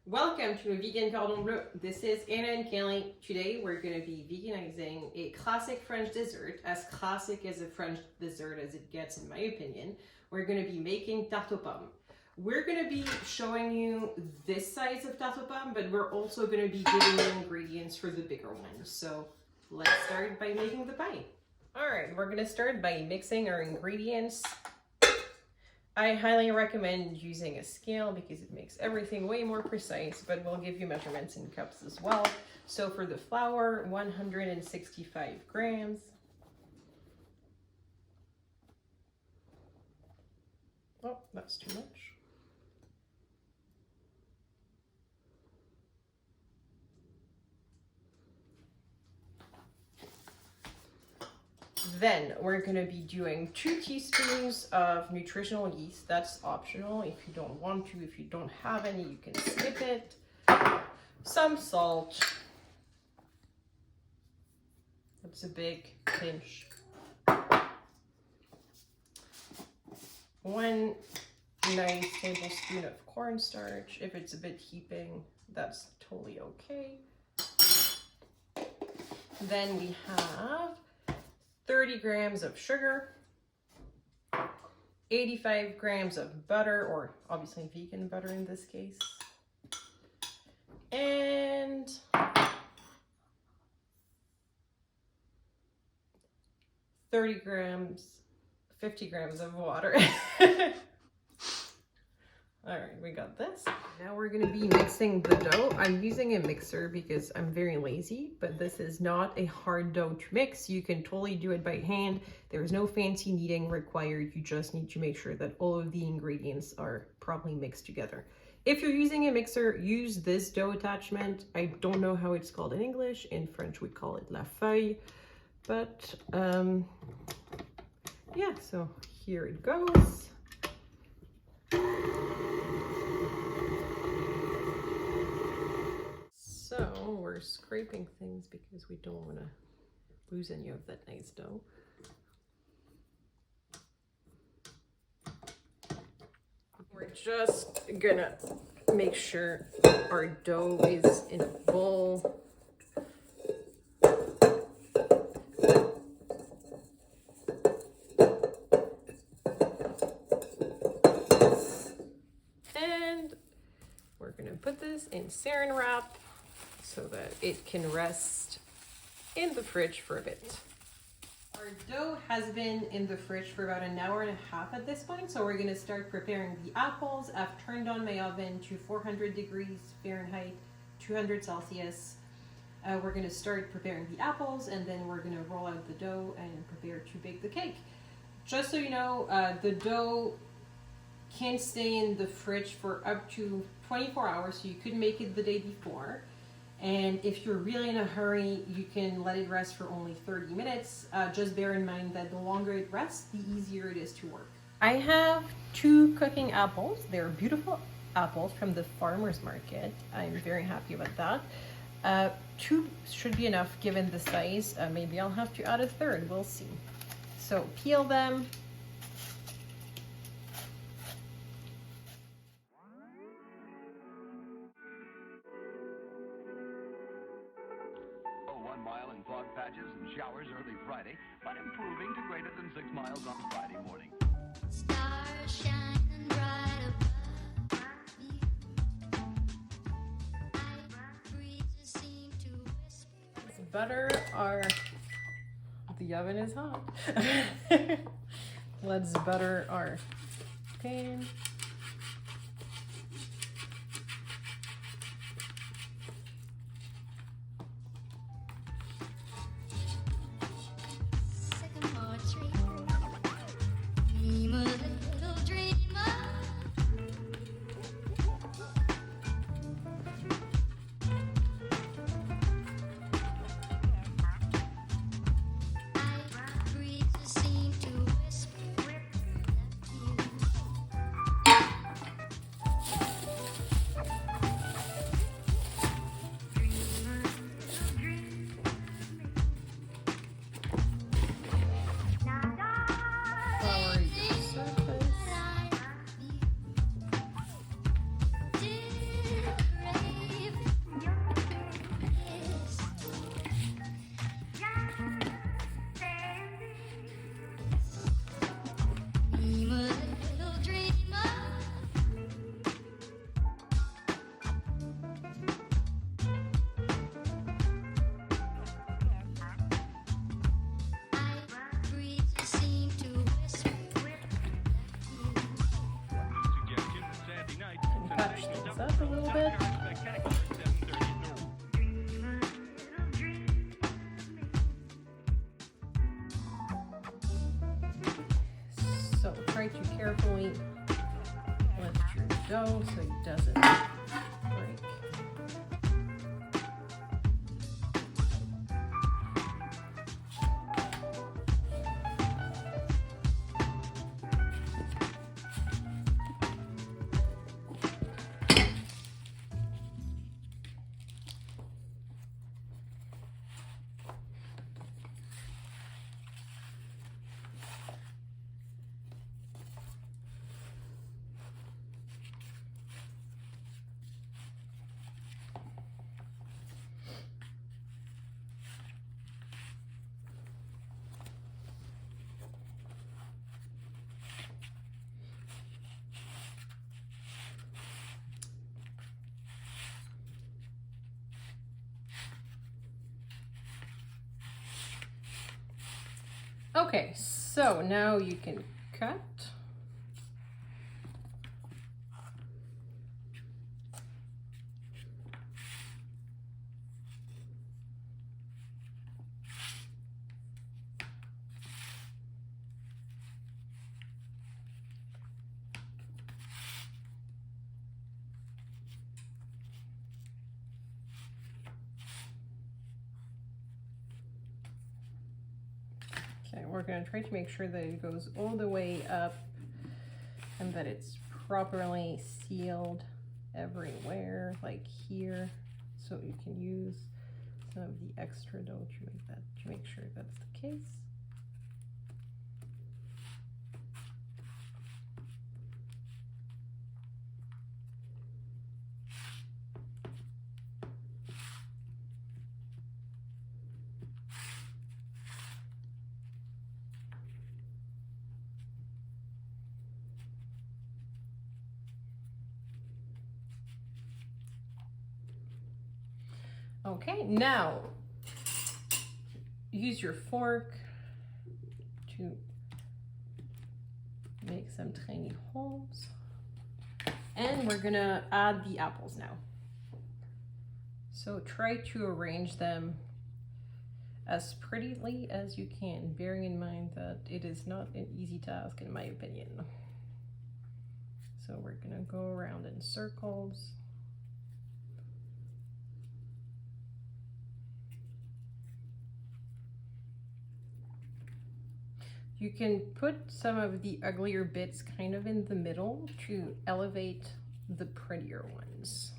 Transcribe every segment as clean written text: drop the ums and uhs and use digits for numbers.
Welcome to a vegan cordon bleu. This is Anna and Kelly. Today we're going to be veganizing a classic French dessert, as classic as a French dessert as it gets in my opinion. We're going to be making tarte aux pommes. We're going to be showing you this size of tarte aux pommes, but we're also going to be giving you ingredients for the bigger ones. So let's start by making the pie. Alright, we're going to start by mixing our ingredients. I highly recommend using a scale because it makes everything way more precise, but we'll give you measurements in cups as well. So for the flour, 165 grams. Oh, that's too much. Then we're going to be doing 2 teaspoons of nutritional yeast. That's optional if you don't want to. If you don't have any, you can skip it. Some salt. That's a big pinch. 1 nice tablespoon of cornstarch. If it's a bit heaping, that's totally okay. Then we have 30 grams of sugar, 85 grams of butter, or obviously vegan butter in this case, and 50 grams of water. All right, we got this. Now we're gonna be mixing the dough. I'm using a mixer because I'm very lazy, but this is not a hard dough to mix. You can totally do it by hand. There's no fancy kneading required. You just need to make sure that all of the ingredients are properly mixed together. If you're using a mixer, use this dough attachment. I don't know how it's called in English. In French, we call it la feuille. But yeah, so here it goes. So we're scraping things because we don't want to lose any of that nice dough. We're just gonna make sure our dough is in a bowl. And we're gonna put this in saran wrap so that it can rest in the fridge for a bit. Our dough has been in the fridge for about an hour and a half at this point, so we're going to start preparing the apples. I've turned on my oven to 400 degrees Fahrenheit, 200 Celsius. We're going to start preparing the apples, and then we're going to roll out the dough and prepare to bake the cake. Just so you know, the dough can stay in the fridge for up to 24 hours, so you could make it the day before. And if you're really in a hurry, you can let it rest for only 30 minutes. Just bear in mind that the longer it rests, the easier it is to work. I have 2 cooking apples. They're beautiful apples from the farmer's market. I'm very happy about that. 2 should be enough given the size. Maybe I'll have to add a 3rd, we'll see. So peel them. Mile in fog patches and showers early Friday, but improving to greater than 6 miles on Friday morning. Stars shining bright above me. Let's butter our... The oven is hot. Let's butter our pan. this up a little bit. So try to carefully lift your dough so it doesn't break. Okay, so now you can cut. Okay, we're going to try to make sure that it goes all the way up and that it's properly sealed everywhere, like here, so you can use some of the extra dough to make sure that's the case. Okay, now use your fork to make some tiny holes. And we're gonna add the apples now. So try to arrange them as prettily as you can, bearing in mind that it is not an easy task in my opinion. So we're gonna go around in circles. You can put some of the uglier bits kind of in the middle to elevate the prettier ones.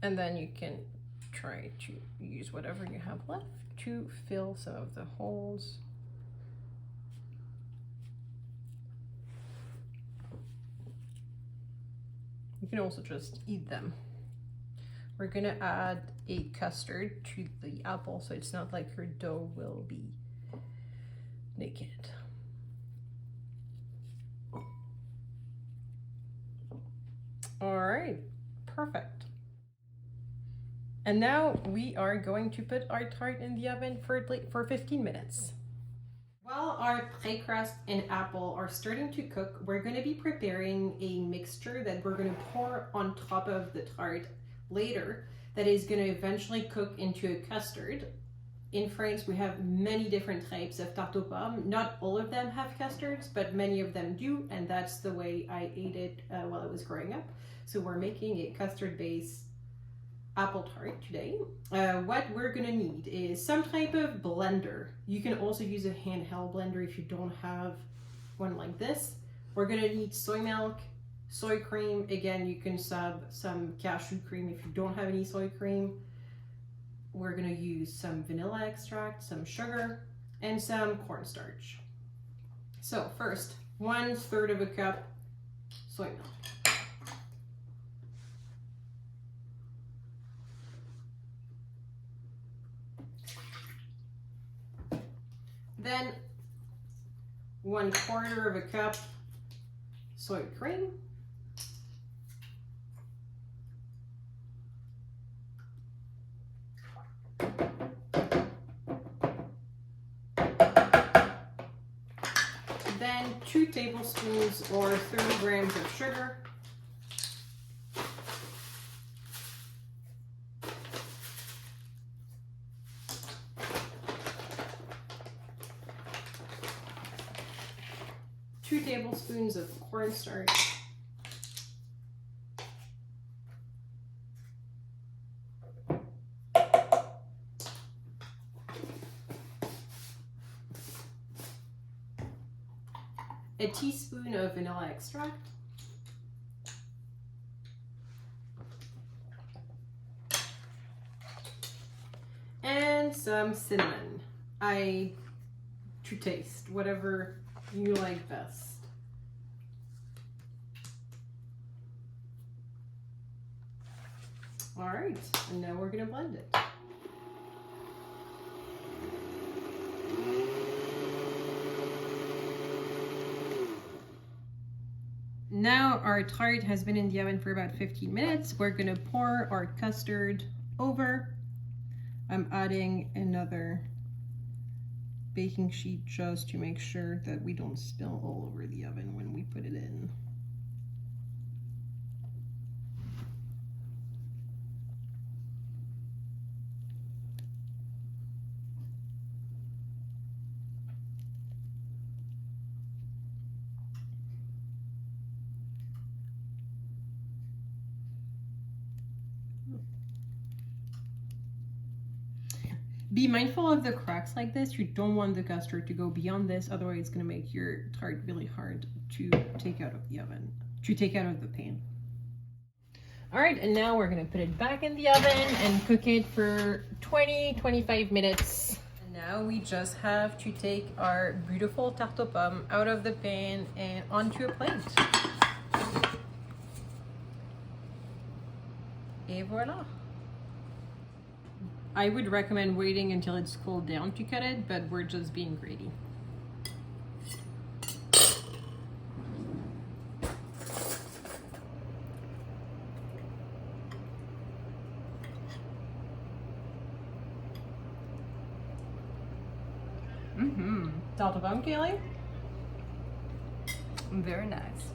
And then you can try to use whatever you have left to fill some of the holes. You can also just eat them. We're gonna add a custard to the apple so it's not like your dough will be naked. All right, perfect. And now we are going to put our tart in the oven for 15 minutes. While our pie crust and apple are starting to cook, we're going to be preparing a mixture that we're going to pour on top of the tart later that is going to eventually cook into a custard. In France, we have many different types of tarte aux pommes. Not all of them have custards, but many of them do, and that's the way I ate it while I was growing up. So we're making a custard-based apple tart today. What we're gonna need is some type of blender. You can also use a handheld blender if you don't have one like this. We're gonna need soy milk, soy cream. Again, you can sub some cashew cream if you don't have any soy cream. We're gonna use some vanilla extract, some sugar, and some cornstarch. So first, 1/3 of a cup soy milk. Then 1/4 of a cup soy cream. Then 2 tablespoons or 30 grams of sugar. Two tablespoons of cornstarch. A teaspoon of vanilla extract. And some cinnamon. To taste, whatever you like best. All right, and now we're gonna blend it. Now our tart has been in the oven for about 15 minutes. We're gonna pour our custard over. I'm adding another baking sheet just to make sure that we don't spill all over the oven when we put it in. Be mindful of the cracks like this. You don't want the custard to go beyond this, otherwise it's going to make your tart really hard to take out of the oven, to take out of the pan. All right, and now we're going to put it back in the oven and cook it for 20-25 minutes. And now we just have to take our beautiful tarte aux pommes out of the pan and onto a plate. Et voila. I would recommend waiting until it's cooled down to cut it, but we're just being greedy. Tarte aux pommes, Kaylee? Very nice.